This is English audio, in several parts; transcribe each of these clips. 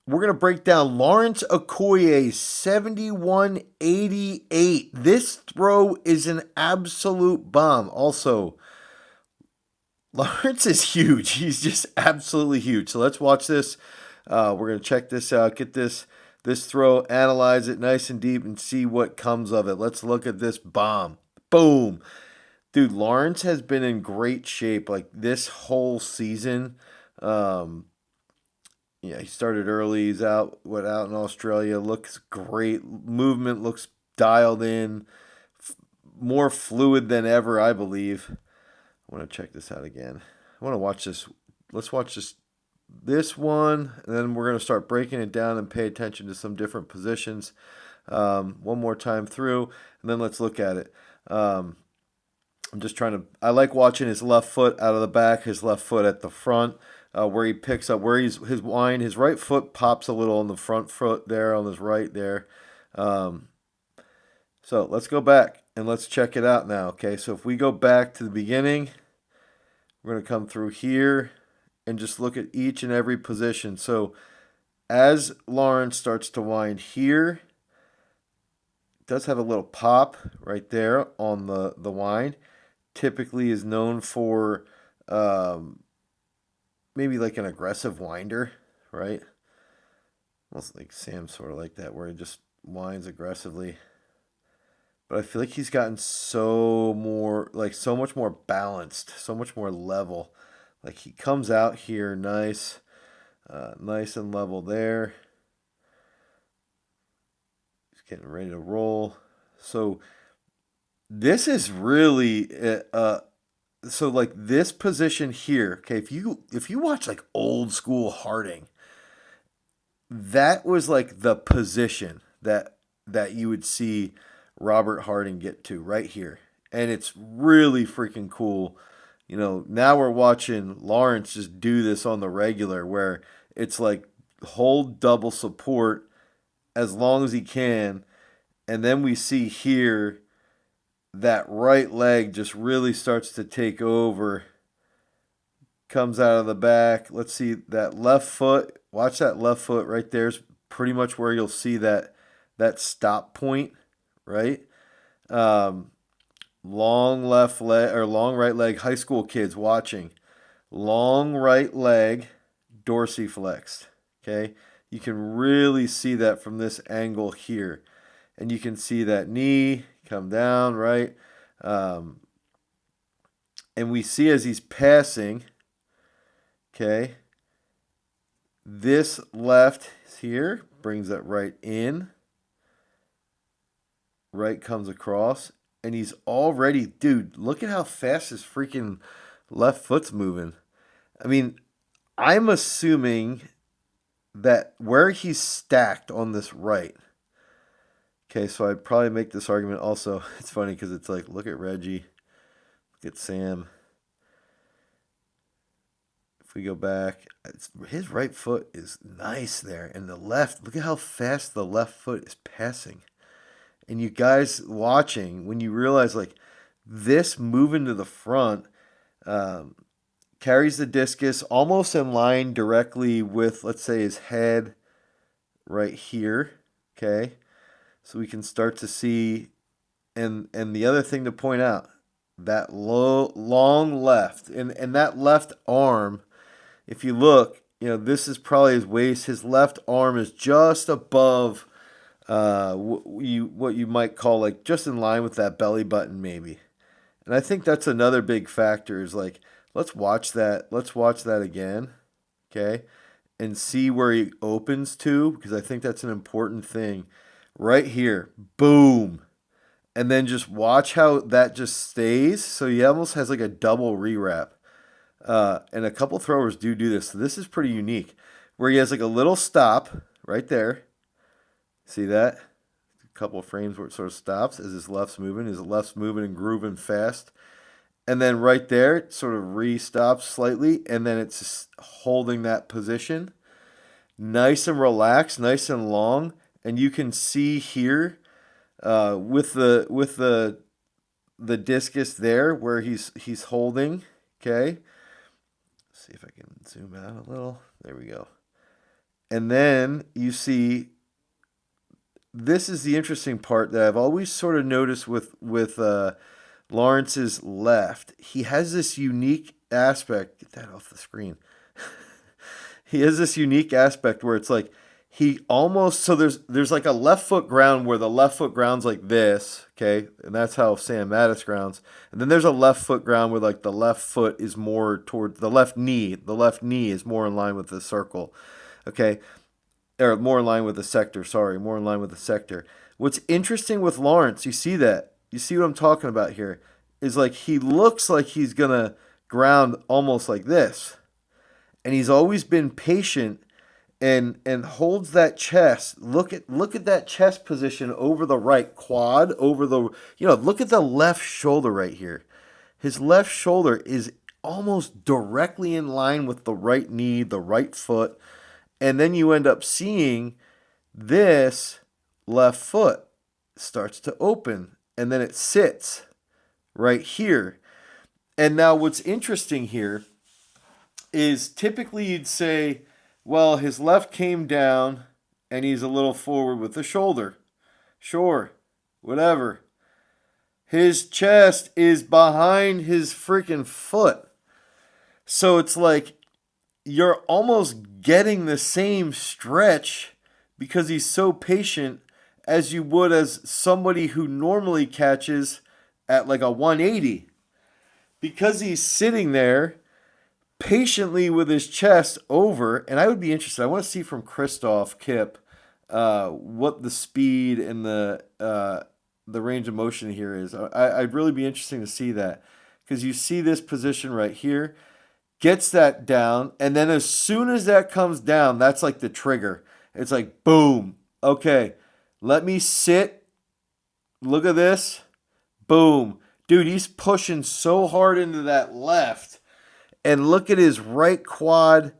we're going to break down Lawrence Okoye 71-88. This throw is an absolute bomb. Also, Lawrence is huge. He's just absolutely huge. So let's watch this. We're going to check this out, get this throw, analyze it nice and deep, and see what comes of it. Let's look at this bomb. Boom. Dude, Lawrence has been in great shape like this whole season. Um, yeah, he started early. He's out in Australia. Looks great. Movement looks dialed in. More fluid than ever, I believe. I want to check this out again. I want to watch this. Let's watch this one, and then we're going to start breaking it down and pay attention to some different positions. One more time through, and then let's look at it. I'm just trying to. I like watching his left foot out of the back, his left foot at the front, where he picks up where his wind. His right foot pops a little on the front foot there, on his right there. Um, so let's go back and let's check it out now. Okay, so if we go back to the beginning, we're going to come through here and just look at each and every position. So as Lawrence starts to wind here, it does have a little pop right there on the wind. Typically is known for maybe like an aggressive winder, right? Almost like Sam, sort of like that, where he just winds aggressively. But I feel like he's gotten so much more balanced, so much more level. Like he comes out here nice, nice and level there. He's getting ready to roll. So this is really so like this position here. Okay, if you watch like old school Harding, that was like the position that you would see Robert Harding get to right here. And it's really freaking cool. Now we're watching Lawrence just do this on the regular where it's like hold double support as long as he can. And then we see here that right leg just really starts to take over. Comes out of the back. Let's see that left foot. Watch that left foot right there is pretty much where you'll see that stop point, right? Um, long left leg or long right leg. High school kids watching. Long right leg, dorsiflexed. Okay, you can really see that from this angle here, and you can see that knee come down, right? Um, and we see as he's passing, okay, this left here brings that right in. Right comes across, and he's already, dude, look at how fast his freaking left foot's moving. I mean, I'm assuming that where he's stacked on this right. Okay, so I'd probably make this argument also. It's funny because it's like, look at Reggie, look at Sam. If we go back, his right foot is nice there. And the left, look at how fast the left foot is passing. And you guys watching, when you realize like this moving to the front, carries the discus almost in line directly with, let's say, his head right here. Okay, so we can start to see, and the other thing to point out, that long left, and that left arm. If you look, this is probably his waist. His left arm is just above what you might call like just in line with that belly button maybe. And I think that's another big factor is like let's watch that again, okay, and see where he opens to because I think that's an important thing right here. Boom. And then just watch how that just stays. So he almost has like a double rewrap. And a couple throwers do this. So this is pretty unique where he has like a little stop right there. See that? A couple of frames where it sort of stops as his left's moving. His left's moving and grooving fast. And then right there, it sort of re-stops slightly. And then it's just holding that position. Nice and relaxed, nice and long. And you can see here with the discus there where he's holding. Okay. Let's see if I can zoom out a little. There we go. And then you see, this is the interesting part that I've always sort of noticed with Lawrence's left. He has this unique aspect. Get that off the screen. He has this unique aspect where it's like he almost, so there's like a left foot ground where the left foot grounds like this, okay, and that's how Sam Mattis grounds. And then there's a left foot ground where like the left foot is more toward the left knee. The left knee is more in line with the circle, okay, or more in line with the sector. Sorry, more in line with the sector. What's interesting with Lawrence, you see that, you see what I'm talking about here, is like he looks like he's gonna ground almost like this, and he's always been patient and holds that chest. Look at that chest position over the right quad, over the, look at the left shoulder right here. His left shoulder is almost directly in line with the right knee, the right foot, and then you end up seeing this left foot starts to open and then it sits right here. And now what's interesting here is typically you'd say, well, his left came down and he's a little forward with the shoulder. Sure, whatever. His chest is behind his freaking foot. So it's like you're almost getting the same stretch because he's so patient as you would as somebody who normally catches at like a 180. Because he's sitting there patiently with his chest over, and I would be interested. I want to see from Christoph Kip what the speed and the range of motion here is. I'd really be interesting to see that, because you see this position right here, gets that down, and then as soon as that comes down, that's like the trigger. It's like boom. Okay, let me sit. Look at this. Boom. Dude, he's pushing so hard into that left. And look at his right quad,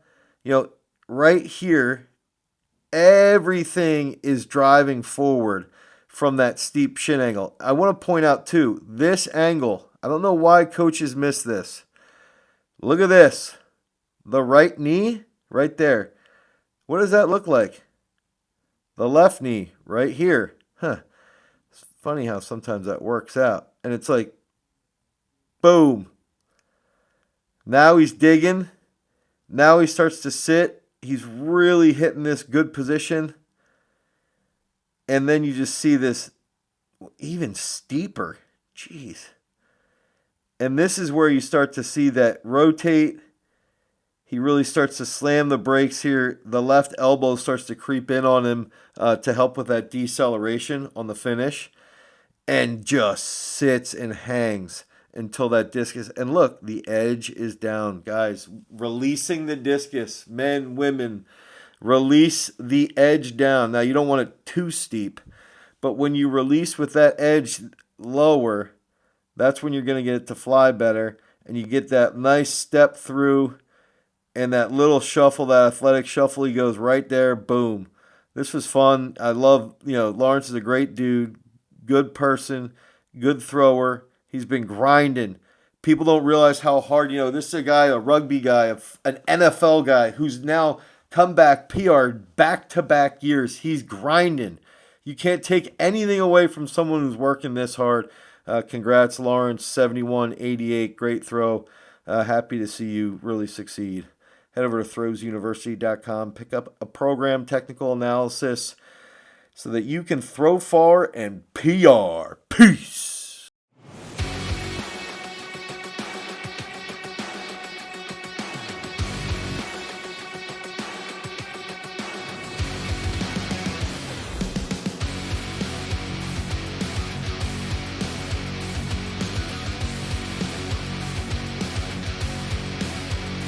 right here. Everything is driving forward from that steep shin angle. I want to point out, too, this angle. I don't know why coaches miss this. Look at this. The right knee right there. What does that look like? The left knee right here. Huh. It's funny how sometimes that works out. And it's like, boom. Now he's digging. Now he starts to sit. He's really hitting this good position. And then you just see this even steeper. Jeez. And this is where you start to see that rotate. He really starts to slam the brakes here. The left elbow starts to creep in on him to help with that deceleration on the finish. And just sits and hangs until that discus. And look, the edge is down. Guys, releasing the discus. Men, women, release the edge down. Now, you don't want it too steep, but when you release with that edge lower, that's when you're going to get it to fly better. And you get that nice step through and that little shuffle, that athletic shuffle, he goes right there. Boom. This was fun. I love, Lawrence is a great dude, good person, good thrower. He's been grinding. People don't realize how hard, this is a guy, a rugby guy, an NFL guy who's now come back, PR'd back-to-back years. He's grinding. You can't take anything away from someone who's working this hard. Congrats, Lawrence, 71-88, great throw. Happy to see you really succeed. Head over to throwsuniversity.com, pick up a program, technical analysis, so that you can throw far and PR. Peace.